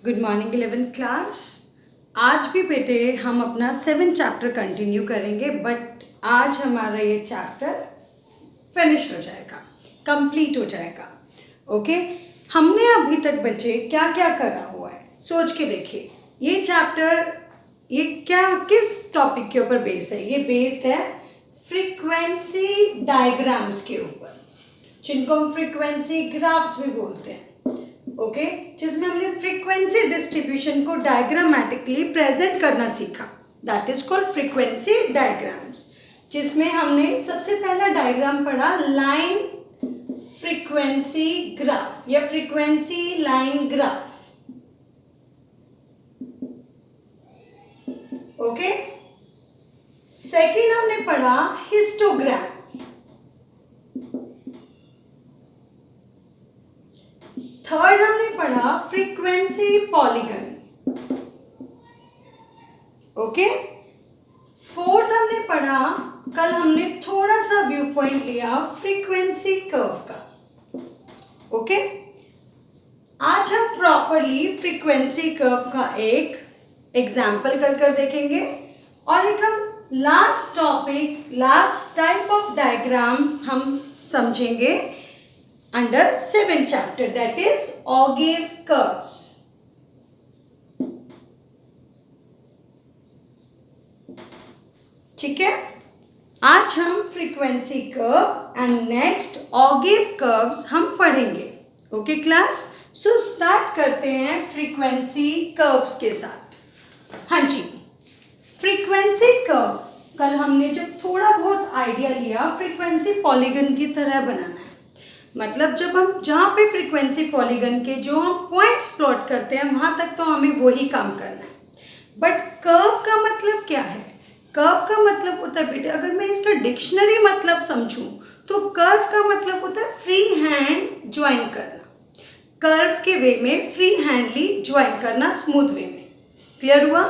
Good morning 11th class. आज भी बेटे हम अपना 7 चैप्टर कंटिन्यू करेंगे, बट आज हमारा ये चैप्टर फिनिश हो जाएगा, कंप्लीट हो जाएगा। ओके, हमने अभी तक बच्चे क्या क्या करा हुआ है सोच के देखिए। ये चैप्टर ये किस टॉपिक के ऊपर बेस्ड है? ये बेस्ड है फ्रीक्वेंसी डायग्राम्स के ऊपर, जिनको हम फ्रीक्वेंसी ग्राफ्स भी बोलते हैं। ओके, जिसमें हमने फ्रीक्वेंसी डिस्ट्रीब्यूशन को डायग्रामेटिकली प्रेजेंट करना सीखा, that is called frequency diagrams. जिसमें हमने सबसे पहला डायग्राम पढ़ा लाइन फ्रीक्वेंसी ग्राफ या frequency line graph. Okay, second हमने पढ़ा हिस्टोग्राम। थर्ड हमने पढ़ा फ्रीक्वेंसी पॉलीगन। ओके, फोर्थ हमने पढ़ा, कल हमने थोड़ा सा व्यू पॉइंट लिया फ्रीक्वेंसी कर्व का। ओके, आज हम प्रॉपरली फ्रीक्वेंसी कर्व का एक एग्जाम्पल कर देखेंगे और एक हम last topic, last type of diagram हम समझेंगे under 7th chapter, that is Ogilvy curves. ठीक है, आज हम frequency curve and next Ogilvy curves हम पढ़ेंगे। ओके क्लास, सो स्टार्ट करते हैं फ्रीक्वेंसी कर्व्स के साथ। हाँ जी, फ्रीक्वेंसी कर्व कल हमने जब थोड़ा बहुत आइडिया लिया, फ्रीक्वेंसी पॉलीगन की तरह बनाना है। मतलब जब हम जहाँ पे फ्रीक्वेंसी पॉलीगन के जो हम पॉइंट्स प्लॉट करते हैं वहाँ तक तो हमें वही काम करना है। बट कर्व का मतलब क्या है? कर्व का मतलब होता है बेटे, अगर मैं इसका डिक्शनरी मतलब समझूं तो कर्व का मतलब होता है फ्री हैंड ज्वाइन करना, कर्व के वे में फ्री हैंडली ज्वाइन करना, स्मूथ वे में। क्लियर हुआ?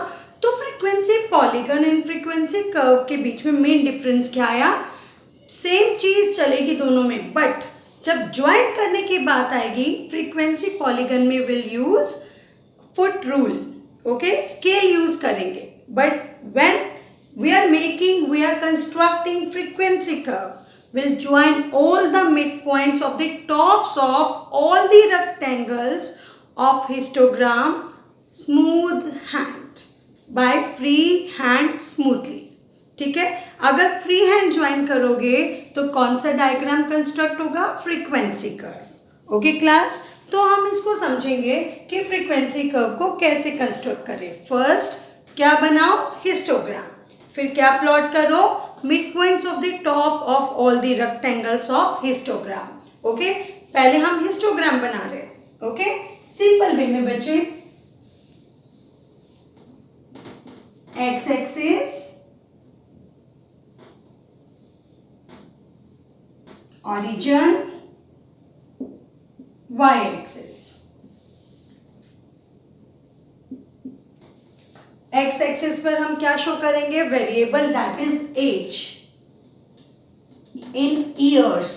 तो frequency polygon and frequency curve के बीच में मेन डिफरेंस क्या आया? सेम चीज चलेगी दोनों में, बट जब ज्वाइन करने की बात आएगी फ्रीक्वेंसी पॉलीगन में will use foot rule. Okay, scale use करेंगे, but when we are constructing frequency curve will join all the mid points of the tops of all the rectangles of histogram smooth hand by free hand smoothly. ठीक है, अगर free hand join करोगे तो कौन सा diagram construct होगा? Frequency curve. Okay class, तो हम इसको समझेंगे कि फ्रीक्वेंसी कर्व को कैसे कंस्ट्रक्ट करें। फर्स्ट क्या बनाओ? हिस्टोग्राम। फिर क्या प्लॉट करो? Mid points of the top of all the rectangles of histogram. Okay, पहले हम हिस्टोग्राम बना रहे हैं। ओके, सिंपल वे में बच्चे, X axis, origin, y axis। x axis पर हम क्या शो करेंगे? Variable that is age in years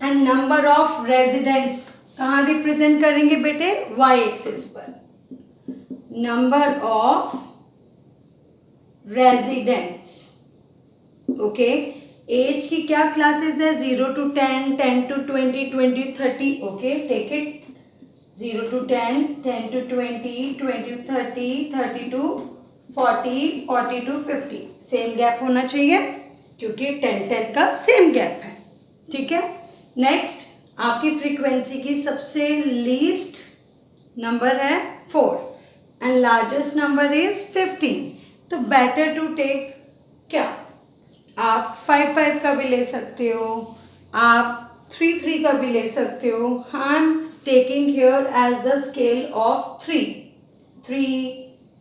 and number of residents कहाँ रिप्रेजेंट करेंगे बेटे? y axis पर number of residents. Okay, age की क्या क्लासेस है? 0 to 10, 10 to 20, 20 30। Okay, take it 0 to 10, 10 to 20, 20 to 30, 30 to 40, 40 to 50। Same gap होना चाहिए क्योंकि 10 का सेम गैप है। ठीक है, नेक्स्ट आपकी फ्रीक्वेंसी की सबसे लीस्ट नंबर है 4 एंड लार्जेस्ट नंबर इज 15। तो बेटर टू टेक क्या? आप 5 का भी ले सकते हो, आप 3 का भी ले सकते हो। I am taking here as the scale of 3,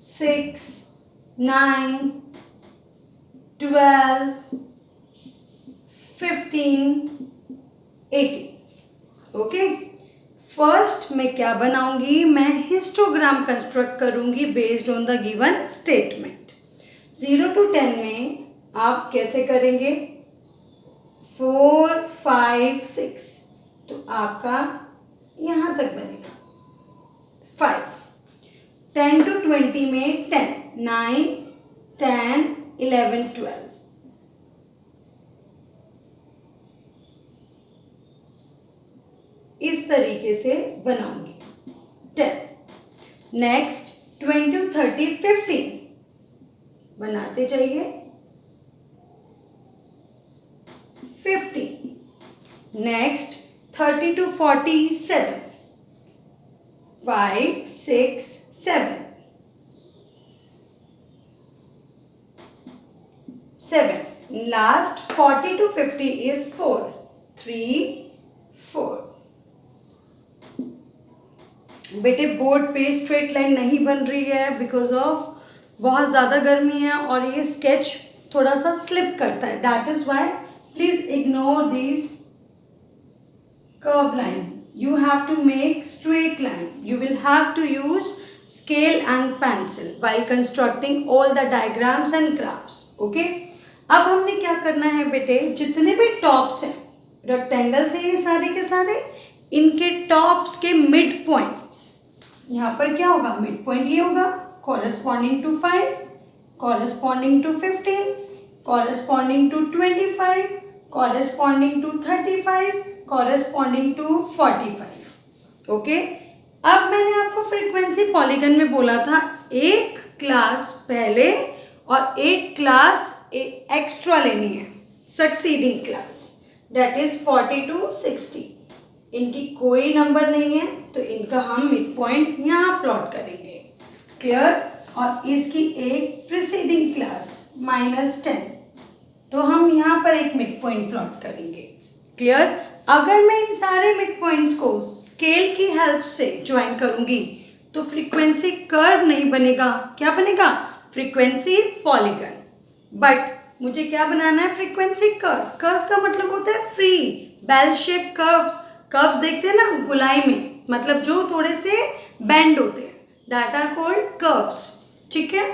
6, 9, 12, 15, 18। Okay, first मैं क्या बनाऊंगी? मैं हिस्टोग्राम कंस्ट्रक्ट करूंगी based on the given statement. 0 to 10 में आप कैसे करेंगे? 4, 5, 6, तो आपका यहाँ तक बनेगा। 10 to 20 में 10, 9, 10, 11, 12. इस तरीके से बनाऊंगी 10. नेक्स्ट 20 to 30, 15 बनाते जाइए 15. Next 30 to 40, 7, 5, 6, 7, 7. Last 40 to 50 is 4, 3, 4. बेटे बोर्ड पे स्ट्रेट लाइन नहीं बन रही है बिकॉज ऑफ बहुत ज़्यादा गर्मी है और ये स्केच थोड़ा सा स्लिप करता है. That is why please ignore this curve line. You have to make straight line. You will have to use scale and pencil while constructing all the diagrams and graphs. Okay? अब हमने क्या करना है बेटे, जितने भी टॉप्स हैं rectangle से ये सारे के सारे, इनके टॉप्स के मिड पॉइंट्स, यहाँ पर क्या होगा, मिड पॉइंट ये होगा corresponding to 5, corresponding to 15, corresponding to 25, corresponding to 35, corresponding to 45. Okay, अब मैंने आपको फ्रीक्वेंसी पॉलीगन में बोला था एक क्लास पहले और एक क्लास एक्स्ट्रा लेनी है, succeeding class, that is 40 to 60. इनकी कोई नंबर नहीं है तो इनका हम मिड पॉइंट यहाँ प्लॉट करेंगे. क्लियर? और इसकी एक प्रीसीडिंग क्लास -10, तो हम यहाँ पर एक मिड पॉइंट प्लॉट करेंगे. क्लियर? अगर मैं इन सारे मिड पॉइंट्स को स्केल की हेल्प से ज्वाइन करूंगी तो फ्रीक्वेंसी कर्व नहीं बनेगा. क्या बनेगा? Frequency polygon. बट मुझे क्या बनाना है? Frequency curve. कर्व का मतलब होता है free bell shape curves. Curves देखते हैं ना गुलाई में, मतलब जो थोड़े से बेंड होते हैं, दैट आर कॉल्ड कर्व्स. ठीक है,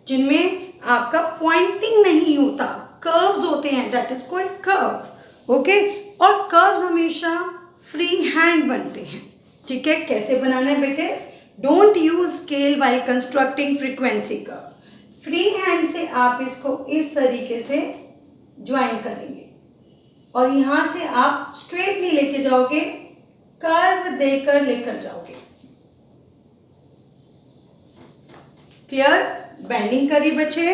जिनमें आपका पॉइंटिंग नहीं होता, कर्व्स होते हैं, that is called curve. Okay, और कर्व्स हमेशा फ्री हैंड बनते हैं. ठीक है, कैसे बनाना है बेटे? Don't use scale while constructing frequency curve. Free hand से आप इसको इस तरीके से ज्वाइन करेंगे और यहाँ से आप स्ट्रेट नहीं लेके जाओगे, कर्व देकर लेकर जाओगे. क्लियर? बेंडिंग करी बच्चे,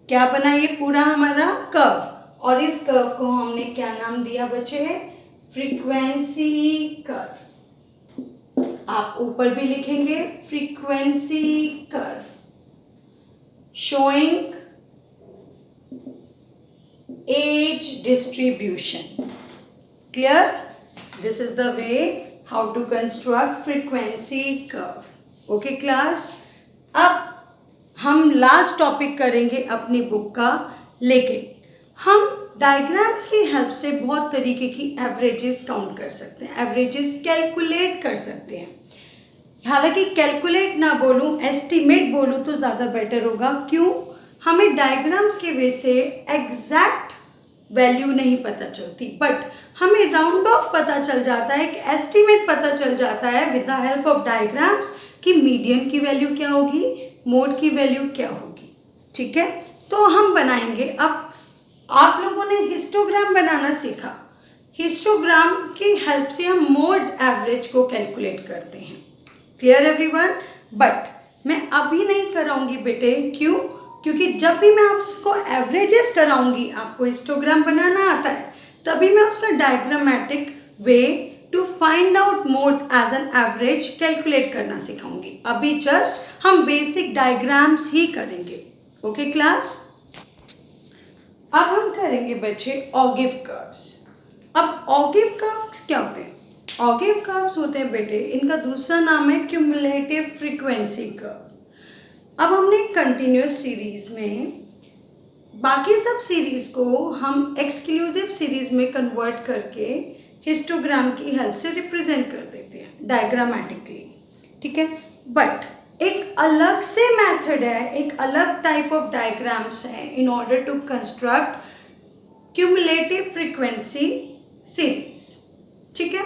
क्या बना ये पूरा हमारा कर्व, और इस कर्व को हमने क्या नाम दिया बच्चे? Frequency curve. आप ऊपर भी लिखेंगे frequency curve showing age distribution. Clear? This is the way how to construct frequency curve. Okay class, अब हम लास्ट टॉपिक करेंगे अपनी बुक का, लेकिन हम डायग्राम्स की हेल्प से बहुत तरीके की एवरेजेस काउंट कर सकते हैं, एवरेजेस कैलकुलेट कर सकते हैं. हालांकि कैलकुलेट ना बोलूँ, एस्टिमेट बोलूँ तो ज़्यादा बेटर होगा. क्यों? हमें डायग्राम्स के वे से एग्जैक्ट वैल्यू नहीं पता चलती, बट हमें राउंड ऑफ पता चल जाता है, कि एस्टिमेट पता चल जाता है with the help of diagrams कि मीडियन की वैल्यू क्या होगी, मोड की वैल्यू क्या होगी. ठीक है, तो हम बनाएंगे. अब आप लोगों ने हिस्टोग्राम बनाना सीखा, हिस्टोग्राम की हेल्प से हम मोड एवरेज को कैलकुलेट करते हैं. Clear everyone? बट मैं अभी नहीं कराऊंगी बेटे. क्यों? क्योंकि जब भी मैं आपको एवरेजेस कराऊंगी, आपको हिस्टोग्राम बनाना आता है, तभी मैं उसका diagrammatic way to find out mode as an average calculate करना सिखाऊंगी. अभी जस्ट हम बेसिक डायग्राम्स ही करेंगे. ओके क्लास, अब हम करेंगे बच्चे ऑगिव कर्व्स. अब ऑगिव कर्व्स क्या होते हैं? ऑगिव कर्व्स होते हैं बेटे, इनका दूसरा नाम है क्यूमुलेटिव फ्रीक्वेंसी कर्व. अब हमने कंटिन्यूस सीरीज में बाकी सब सीरीज को हम एक्सक्लूसिव सीरीज में कन्वर्ट करके हिस्टोग्राम की हेल्प से रिप्रेजेंट कर देते हैं डायग्रामेटिकली. ठीक है, बट एक अलग से मेथड है, एक अलग टाइप ऑफ डायग्राम्स है in order to construct cumulative frequency series. ठीक है,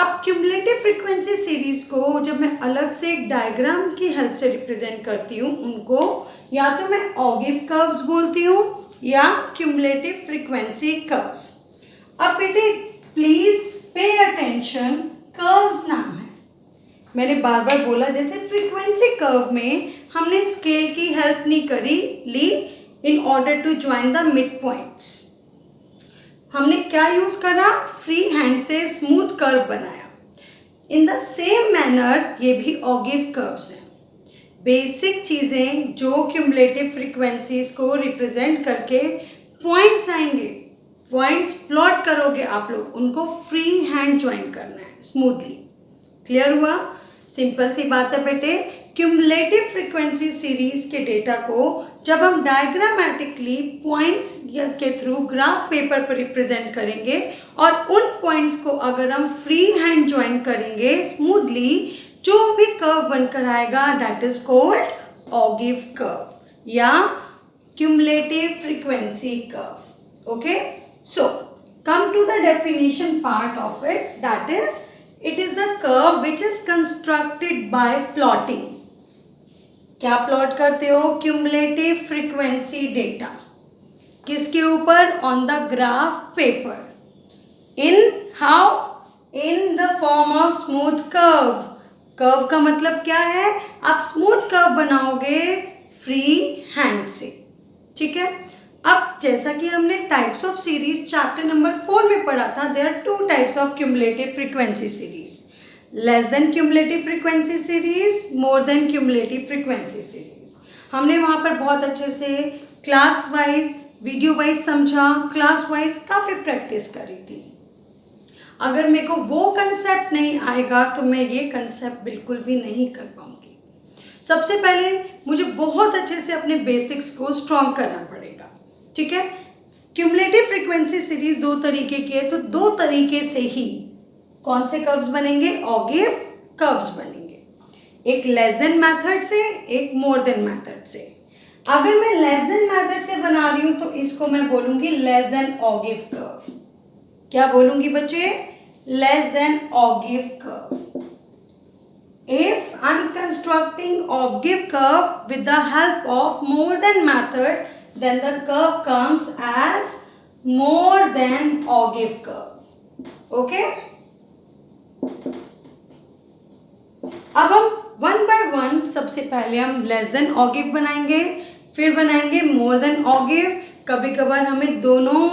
अब क्यूमुलेटिव फ्रीक्वेंसी सीरीज को जब मैं अलग से एक डायग्राम की हेल्प से रिप्रेजेंट करती हूँ, उनको या तो मैं ऑगिव कर्व्स बोलती हूँ या क्यूमुलेटिव फ्रीक्वेंसी कर्व्स। अब बेटे प्लीज पे अटेंशन, कर्व्स नाम है। मैंने बार बार बोला जैसे फ्रीक्वेंसी कर्व में हमने स्केल की हेल्प नहीं ली in order to join the mid points. हमने क्या यूज करा? फ्री हैंड से स्मूथ कर्व बनाया। इन द सेम मैनर ये भी ऑगिव कर्व्स हैं। बेसिक चीजें जो क्यूमुलेटिव फ्रीक्वेंसीज को रिप्रेजेंट करके पॉइंट्स आएंगे, पॉइंट्स प्लॉट करोगे आप लोग, उनको फ्री हैंड ज्वाइन करना है स्मूथली। क्लियर हुआ? सिंपल सी बात है बेटे। क्यूमुलेटिव फ्रीक्वेंसी सीरीज के डेटा को जब हम डायग्रामेटिकली पॉइंट्स के थ्रू ग्राफ पेपर पर रिप्रेजेंट करेंगे और उन पॉइंट्स को अगर हम फ्री हैंड ज्वाइन करेंगे स्मूथली, जो भी कर्व बनकर आएगा दैट इज कॉल्ड ऑगिव कर्व या cumulative frequency curve. Okay, so come to the definition part of it, that is it is the curve which is constructed by plotting. क्या plot करते हो? Cumulative frequency data किसके ऊपर? On the graph paper. In how? In the form of smooth curve. Curve का मतलब क्या है? आप स्मूथ कर्व बनाओगे फ्री हैंड से। ठीक है, अब जैसा कि हमने types of series chapter number 4 में पढ़ा था, there are 2 types of cumulative frequency series, less than cumulative frequency series, more than cumulative frequency series. हमने वहाँ पर बहुत अच्छे से क्लास वाइज, वीडियो वाइज समझा, क्लास वाइज काफ़ी प्रैक्टिस करी थी। अगर मेरे को वो कंसेप्ट नहीं आएगा तो मैं ये कंसेप्ट बिल्कुल भी नहीं कर पाऊँगी। सबसे पहले मुझे बहुत अच्छे से अपने बेसिक्स को स्ट्रॉन्ग करना पड़ेगा। ठीक है, क्यूमुलेटिव फ्रीक्वेंसी सीरीज 2 तरीके की है, तो 2 तरीके से ही कौन से कर्व्स बनेंगे? ऑगिव कर्व्स बनेंगे। एक लेस देन मेथड से, एक मोर देन मेथड से। अगर मैं लेस देन मेथड से बना रही हूं तो इसको मैं बोलूंगी लेस देन ऑगिव कर्व। क्या बोलूंगी बच्चे? Less than ogive curve. If I'm constructing ogive curve with the help of more than method, then the curve comes as more than ऑगिव curve. Okay? अब हम 1 by 1 सबसे पहले हम लेस देन ऑगिव बनाएंगे, फिर बनाएंगे मोर देन ऑगिव। कभी कभार हमें दोनों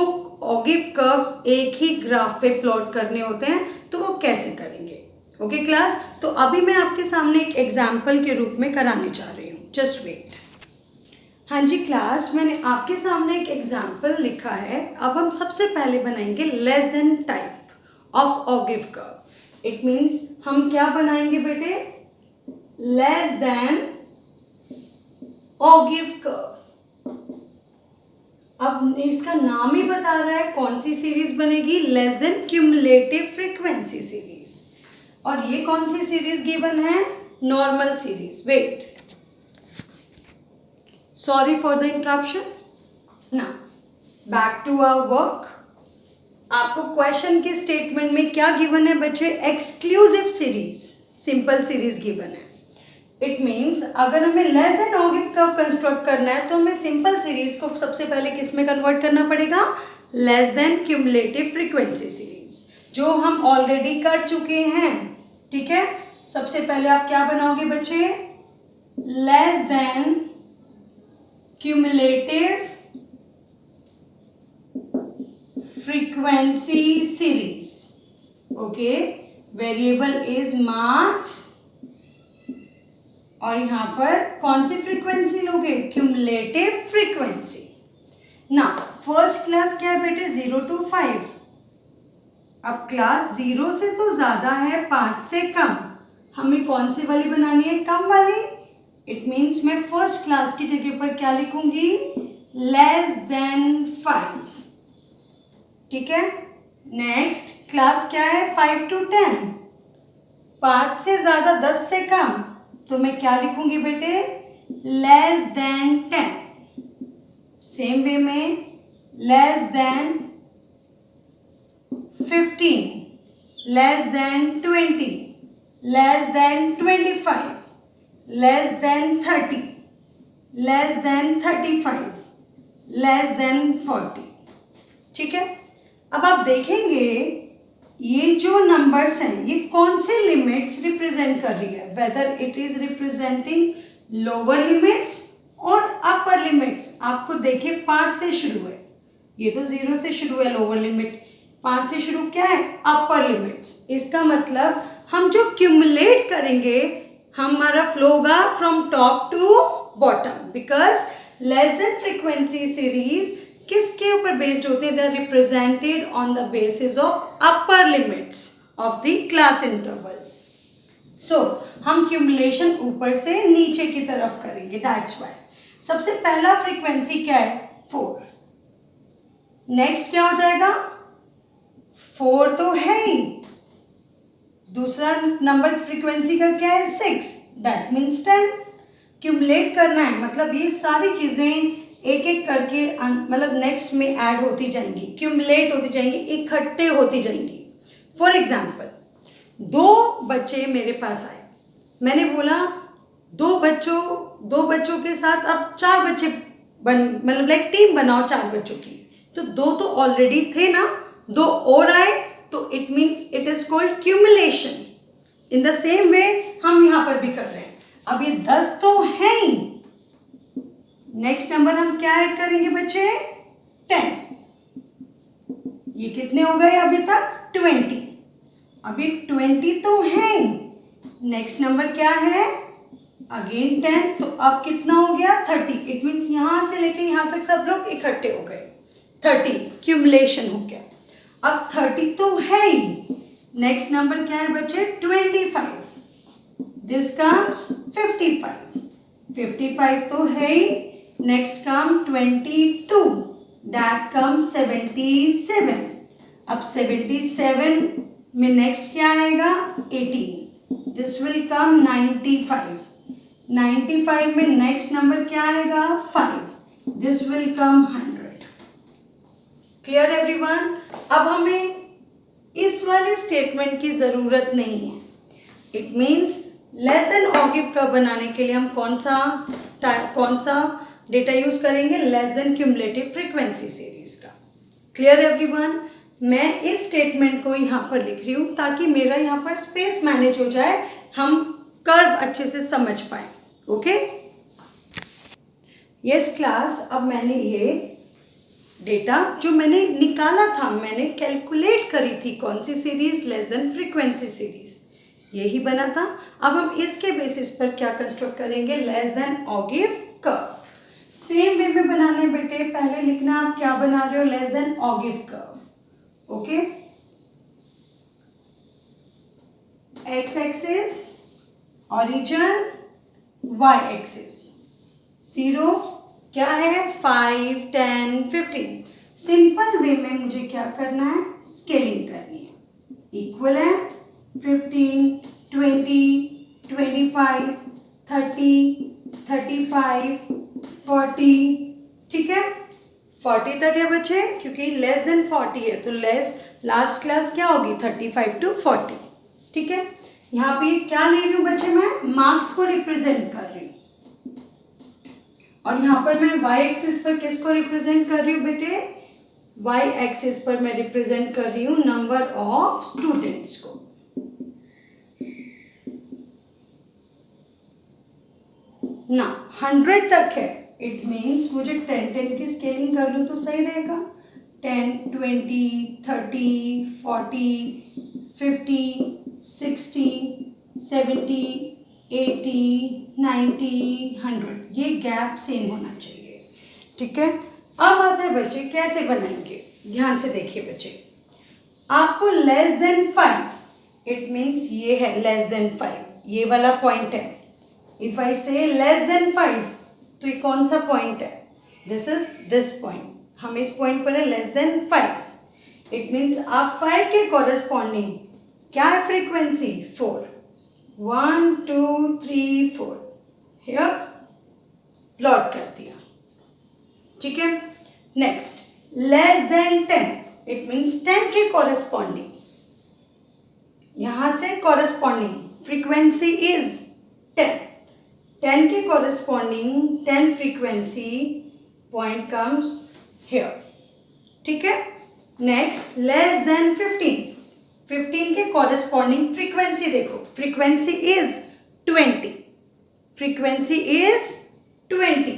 ऑगिव कर्व्स एक ही ग्राफ पे प्लॉट करने होते हैं, तो वो कैसे करेंगे? ओके क्लास, तो अभी मैं आपके सामने एक एग्जाम्पल के रूप में कराने जा रही हूँ। Just wait. हाँ जी क्लास, मैंने आपके सामने एक एग्जाम्पल लिखा है। अब हम सबसे पहले बनाएंगे less than type of ogive curve. It means हम क्या बनाएंगे बेटे? Less than ogive curve. अब इसका नाम ही बता रहा है कौन सी सीरीज बनेगी? Less than cumulative frequency series. और ये कौन सी सीरीज गिवन है? Normal series. Wait, sorry for the interruption. Now back to our work. आपको क्वेश्चन की स्टेटमेंट में क्या गिवन है बच्चे? Exclusive series, simple series given है। इट मीन्स अगर हमें less than ogive curve construct करना है तो हमें सिंपल सीरीज को सबसे पहले किस में कन्वर्ट करना पड़ेगा? Less than cumulative frequency series, जो हम ऑलरेडी कर चुके हैं। ठीक है, सबसे पहले आप क्या बनाओगे बच्चे? Less than cumulative frequency series. Okay, variable is marks, और यहां पर कौन सी फ्रीक्वेंसी लोगे? Cumulative frequency. ना फर्स्ट क्लास क्या है बेटे? 0 to 5। अब क्लास 0 से तो ज्यादा है, 5 से कम। हमें कौन सी वाली बनानी है? कम वाली। इट मीन्स मैं फर्स्ट क्लास की जगह पर क्या लिखूंगी? Less than 5। ठीक है, नेक्स्ट क्लास क्या है? 5 to 10। 5 से ज्यादा, 10 से कम, तो मैं क्या लिखूंगी बेटे? Less then 10। सेम वे में less than 15, less than 20, less than 25, less than 30, less than 35, less than 40. ठीक है. अब आप देखेंगे ये जो नंबर्स हैं ये कौन से लिमिट्स रिप्रेजेंट कर रही है, whether it is representing lower limits और अपर लिमिट्स. आप खुद देखिए 5 से शुरू है, ये तो 0 से शुरू है लोअर लिमिट, 5 से शुरू क्या है अपर लिमिट्स. इसका मतलब हम जो क्यूमुलेट करेंगे हमारा फ्लो होगा from top to bottom, because less than frequency series किसके ऊपर बेस्ड होते हैं, they are represented on the basis of upper limits of the class intervals. So हम क्यूमुलेशन ऊपर से नीचे की तरफ करेंगे, दैट्स व्हाई. सबसे पहला फ्रीक्वेंसी क्या है 4. नेक्स्ट क्या हो जाएगा 4 तो है ही. दूसरा नंबर फ्रीक्वेंसी का क्या है 6, दैट मीन्स 10. क्यूमुलेट करना है मतलब ये सारी चीजें एक एक करके मतलब नेक्स्ट में ऐड होती जाएंगी, क्यूमुलेट होती जाएंगी, इकट्ठे होती जाएंगी. फॉर एग्जाम्पल 2 बच्चे मेरे पास आए, मैंने बोला 2 बच्चों के साथ अब 4 बच्चे मतलब लाइक टीम बनाओ 4 बच्चों की. तो 2 तो ऑलरेडी थे ना, 2 और आए तो it means it is called cumulation. In the same way हम यहाँ पर भी कर रहे हैं. अब ये 10 तो है ही, नेक्स्ट नंबर हम क्या ऐड करेंगे बच्चे 10. ये कितने हो गए अभी तक 20. अभी 20 तो है ही, नेक्स्ट नंबर क्या है अगेन 10, तो अब कितना हो गया 30. इट मीन्स यहां से लेके यहां तक सब लोग इकट्ठे हो गए, 30 क्यूमुलेशन हो गया. अब 30 तो है ही, नेक्स्ट नंबर क्या है बच्चे 25, दिस कम्स 55, 55 तो है ही, नेक्स्ट कम 22, दैट कम्स 77. अब 77 में नेक्स्ट क्या आएगा 18, दिस विल कम 95, 95 में नेक्स्ट नंबर क्या आएगा 5, this will come 100. Clear everyone. अब हमें इस वाले स्टेटमेंट की जरूरत नहीं है. It means less than ogive curve बनाने के लिए हम कौन सा डेटा यूज करेंगे, less than cumulative frequency series का. Clear everyone. मैं इस स्टेटमेंट को यहाँ पर लिख रही हूँ ताकि मेरा यहाँ पर स्पेस मैनेज हो जाए, हम कर्व अच्छे से समझ पाए. Okay yes class. अब मैंने ये डेटा जो मैंने निकाला था, मैंने कैलकुलेट करी थी कौन सी series, less than frequency series, यही बना था. अब हम इसके बेसिस पर क्या कंस्ट्रक्ट करेंगे, less than ogive curve. Same way में बनाने बेटे, पहले लिखना आप क्या बना रहे हो, less than ogive curve. Okay X axis origin, Y axis 0 क्या है 5, 10, 15. सिंपल वे में मुझे क्या करना है, स्केलिंग करनी है. इक्वल है 15, 20, 25, 30, 35, 40. ठीक है 40 तक है बच्चे, क्योंकि लेस देन 40 है तो लास्ट क्लास क्या होगी 35 to 40. ठीक है. यहाँ पे क्या ले रही हूँ बच्चे, मैं मार्क्स को रिप्रेजेंट कर रही हूँ. और यहाँ पर मैं वाई एक्सिस पर किसको रिप्रेजेंट कर रही हूँ बेटे, वाई एक्सिस पर मैं रिप्रेजेंट कर रही हूँ नंबर ऑफ स्टूडेंट्स को. ना 100 तक है, इट मीन्स मुझे 10 की स्केलिंग कर लूँ तो सही रहेगा. 10, 20, 30, 40, 50, 60, 70, 80, 90, 100. ये गैप सेम होना चाहिए. ठीक है. अब आता है बच्चे कैसे बनाएंगे, ध्यान से देखिए बच्चे. आपको लेस देन 5, इट मीन्स ये है लेस देन 5, ये वाला पॉइंट है. इफ आई से लेस देन 5 तो ये कौन सा पॉइंट है, दिस इज दिस पॉइंट. हम इस पॉइंट पर है लेस देन 5. इट मीन्स आप 5 के कॉरेस्पॉन्डिंग क्या है फ्रीक्वेंसी 4, 1, 2, 3, 4 हियर प्लॉट कर दिया. ठीक है. Next less than 10, it means 10 के कॉरेस्पॉन्डिंग यहाँ से कॉरेस्पॉन्डिंग फ्रीक्वेंसी इज 10. 10 के corresponding 10 frequency point comes here. ठीक है. Next less than 15. 15 के कॉरेस्पॉन्डिंग फ्रीक्वेंसी देखो, फ्रीक्वेंसी इज 20. Frequency is 20.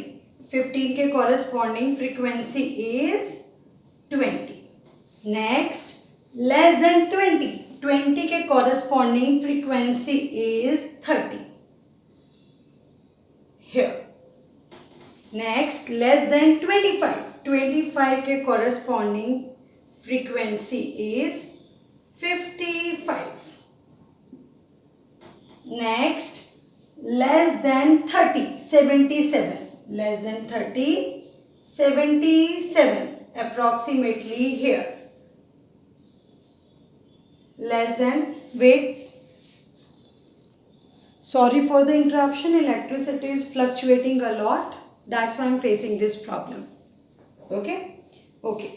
15 के corresponding frequency is 20. Next less than 20. 20 के corresponding frequency is 30. Here. Next less than 25. 25 के corresponding frequency is 55. Next less than 30. 77. Less than 30. 77 approximately here. Less than, wait. Sorry for the interruption. Electricity is fluctuating a lot. That's why I'm facing this problem. Okay? Okay.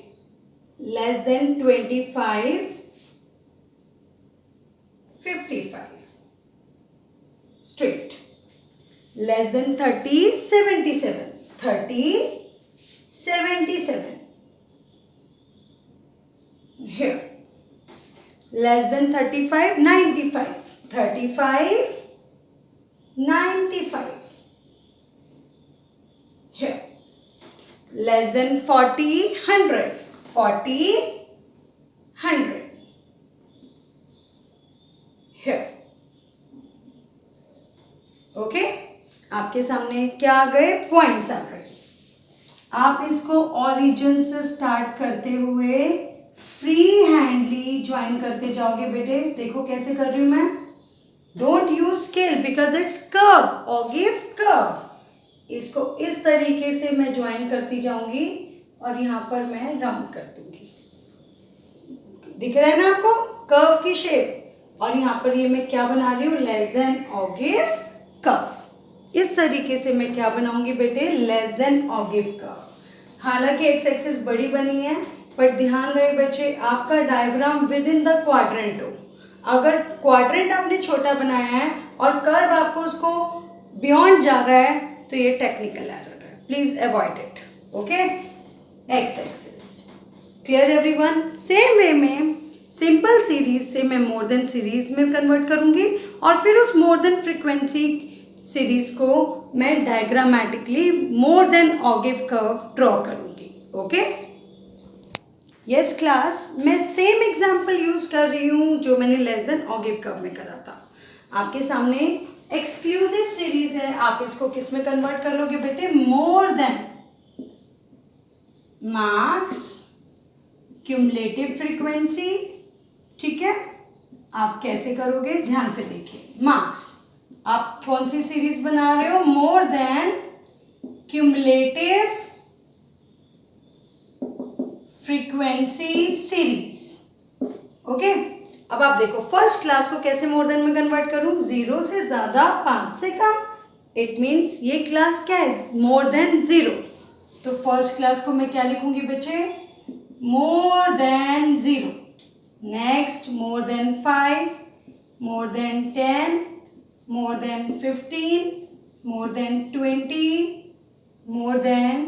Less than 25, 55. Straight. Less than 30, 77. 30, 77. Here. Less than 35, 95. 35, 95. Here. Less than 40, 100. 40, 100. Here. Okay? आपके सामने क्या आ गए? Points आ गए. आप इसको origin से start करते हुए फ्री हैंडली ज्वाइन करते जाओगे बेटे. देखो कैसे कर रही हूं मैं. Don't use scale because it's curve. Ogive curve. इसको इस तरीके से मैं ज्वाइन करती जाऊंगी और यहाँ पर मैं राउंड कर दूंगी. दिख रहा है ना आपको कर्व की शेप. और यहाँ पर ये मैं क्या बना रही हूँ? Less than ogive curve. इस तरीके से मैं क्या बनाऊंगी बेटे? Less than ogive curve. हालांकि एक्स एक्सिस बड़ी बनी है, पर ध्यान रहे बच्चे आपका diagram within the quadrant हो. अगर क्वाड्रेंट आपने छोटा बनाया है और कर्व आपको उसको बियॉन्ड जा रहा है तो ये टेक्निकल एरर है. Please avoid it. Okay. X axis clear everyone. Same way में सिंपल सीरीज से मैं मोर देन सीरीज में कन्वर्ट करूंगी और फिर उस मोर देन फ्रीक्वेंसी सीरीज को मैं diagrammatically more than ogive curve draw करूंगी. ओके. यस क्लास, मैं सेम एग्जाम्पल यूज कर रही हूँ जो मैंने लेस देन ऑगिव कर्व में करा था. आपके सामने एक्सक्लूसिव सीरीज है. आप इसको किस में कन्वर्ट कर लोगे बेटे? More than marks cumulative frequency. ठीक है. आप कैसे करोगे? ध्यान से देखिए. मार्क्स, आप कौन सी सीरीज बना रहे हो? मोर than cumulative frequency series. Okay. अब आप देखो फर्स्ट क्लास को कैसे मोर देन में कन्वर्ट करूं? 0 से ज्यादा, 5 से कम. इट मीन्स ये क्लास क्या है? More than 0. तो फर्स्ट क्लास को मैं क्या लिखूंगी बच्चे? More than 0. Next more than 5, more than 10, more than 15, more than 20, more than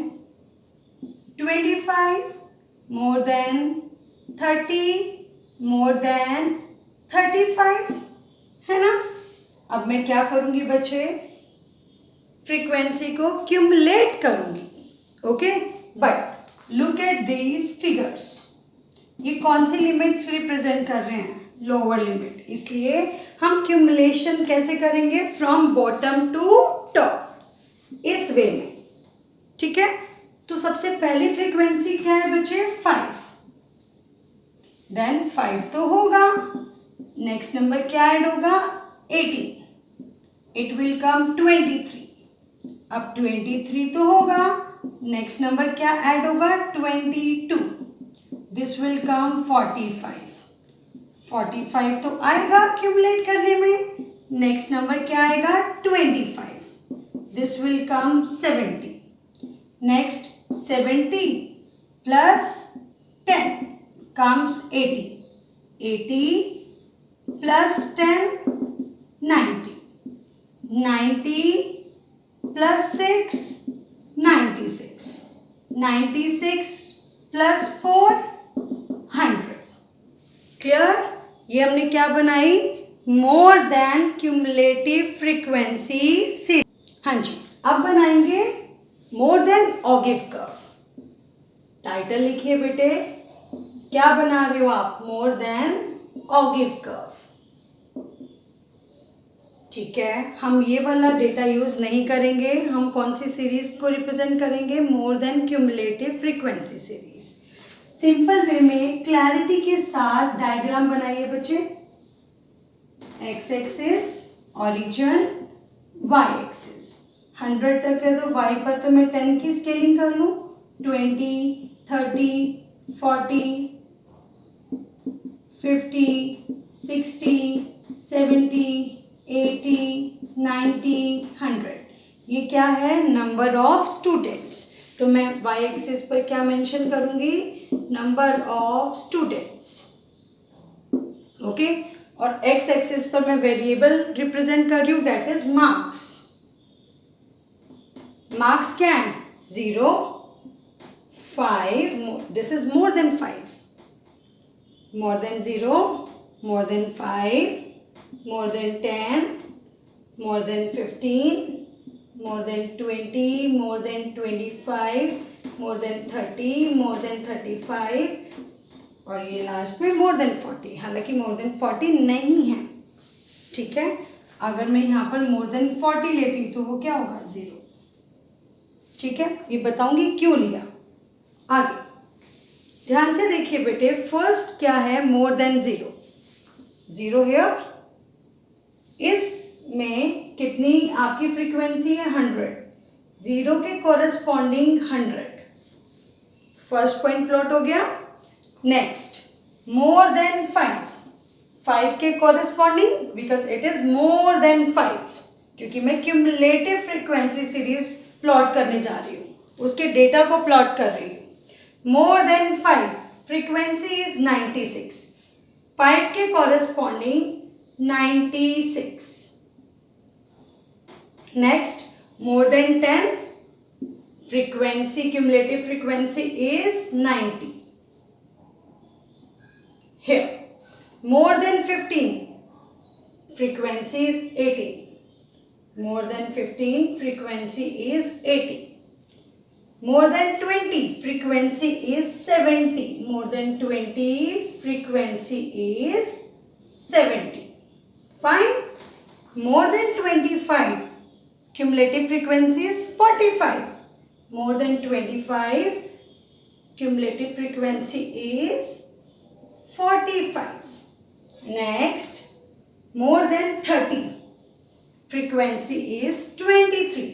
25, more than 30, more than 35. है ना. अब मैं क्या करूंगी बच्चे? फ्रीक्वेंसी को क्यूमुलेट करूंगी. Okay. But look at these figures. ये कौन सी लिमिट्स रिप्रेजेंट कर रहे हैं? Lower limit. इसलिए हम क्यूमुलेशन कैसे करेंगे? फ्रॉम बॉटम टू टॉप, इस वे में. ठीक है. तो सबसे पहली फ्रीक्वेंसी क्या है बच्चे? 5. देन 5 तो होगा. नेक्स्ट नंबर क्या ऐड होगा? 18. It will come 23. अब 23 तो होगा. नेक्स्ट नंबर क्या ऐड होगा? 22. दिस विल कम 45. 45 तो आएगा क्यूमुलेट करने में. नेक्स्ट नंबर क्या आएगा? 25. This will come 70. Next 70 plus 10 comes 80. 80 plus 10, 90. 90 plus 6, 96. 96 plus 4, 100. Clear? ये हमने क्या बनाई? More than cumulative frequency series. हाँ जी, अब बनाएंगे more than ogive curve. Title लिखिए बेटे, क्या बना रहे हो आप? More than ogive curve. ठीक है, हम ये वाला डेटा यूज नहीं करेंगे। हम कौन सी सीरीज को रिप्रेजेंट करेंगे? More than cumulative frequency series. Simple way में क्लैरिटी के साथ डायग्राम बनाइए बच्चे। X axis origin, Y axis 100 तक है तो वाई पर तो मैं 10 की स्केलिंग कर लूँ। 20, 30, 40, 50, 60, 70, 80, 90, 100। ये क्या है? Number of students. तो मैं वाई एक्सिस पर क्या मेंशन करूंगी? Number of students. ओके, और एक्स एक्सिस पर मैं वेरिएबल रिप्रेजेंट कर रही हूँ, दैट इज मार्क्स। मार्क्स क्या है? 0, 5, this is more than 5, more than 0, more than 5, more than 10, more than 15, more than 20, more than 25, more than 30, more than 35 और ये लास्ट में more than 40। हालांकि more than 40 नहीं है। ठीक है, अगर मैं यहाँ पर more than 40 लेती तो वो क्या होगा? 0। ठीक है, ये बताऊंगी क्यों लिया आगे। ध्यान से देखिए बेटे, फर्स्ट क्या है? More than 0। 0 हियर, इसमें कितनी आपकी फ्रीक्वेंसी है? 100। 0 के कोरस्पॉन्डिंग 100। फर्स्ट पॉइंट प्लॉट हो गया। Next, more than 5। 5 के corresponding, because it is more than 5, क्योंकि मैं क्यूमुलेटिव फ्रीक्वेंसी सीरीज प्लॉट करने जा रही हूँ, उसके डेटा को प्लॉट कर रही हूँ। More than 5, frequency is 96. 5 के corresponding 96. Next, more than 10, frequency, cumulative frequency is 90. Here, more than 15, frequency is 80. More than 15, frequency is 80. More than 20, frequency is 70. More than 20, frequency is 70. Fine. More than 25, cumulative frequency is 45. More than 25, cumulative frequency is 45. Next, more than 30, frequency is 23.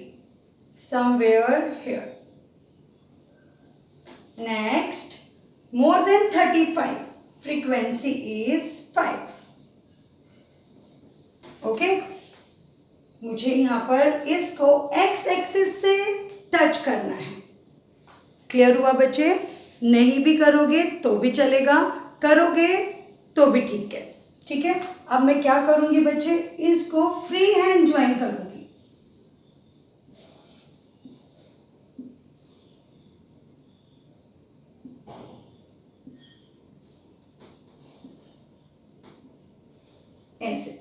Somewhere here. Next, more than 35, frequency is 5. Okay, मुझे यहाँ पर इसको x axis से touch करना है। Clear हुआ बच्चे? नहीं भी करोगे तो भी चलेगा, करोगे तो भी ठीक है। ठीक है, अब मैं क्या करूंगी बच्चे? इसको फ्री हैंड ज्वाइन करूंगी। ऐसे।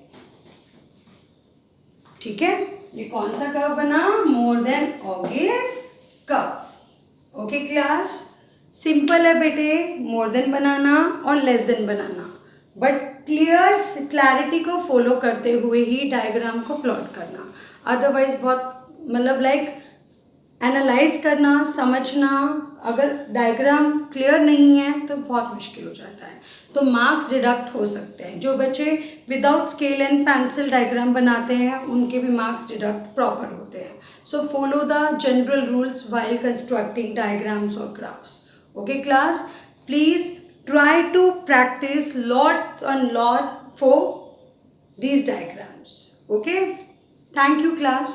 ठीक है, ये कौन सा कर्व बना? More than ogive curve. Okay class, simple है बेटे, मोर देन बनाना और लेस देन बनाना, बट क्लैरिटी को फॉलो करते हुए ही डायग्राम को प्लॉट करना। अदरवाइज बहुत मतलब एनालाइज करना, समझना, अगर डायग्राम क्लियर नहीं है तो बहुत मुश्किल हो जाता है, तो मार्क्स डिडक्ट हो सकते हैं। जो बच्चे without scale and pencil diagram बनाते हैं उनके भी मार्क्स डिडक्ट प्रॉपर होते हैं। So follow the general rules while constructing diagrams और graphs. Okay class, please try to practice lot and lot for these diagrams. Okay, thank you class.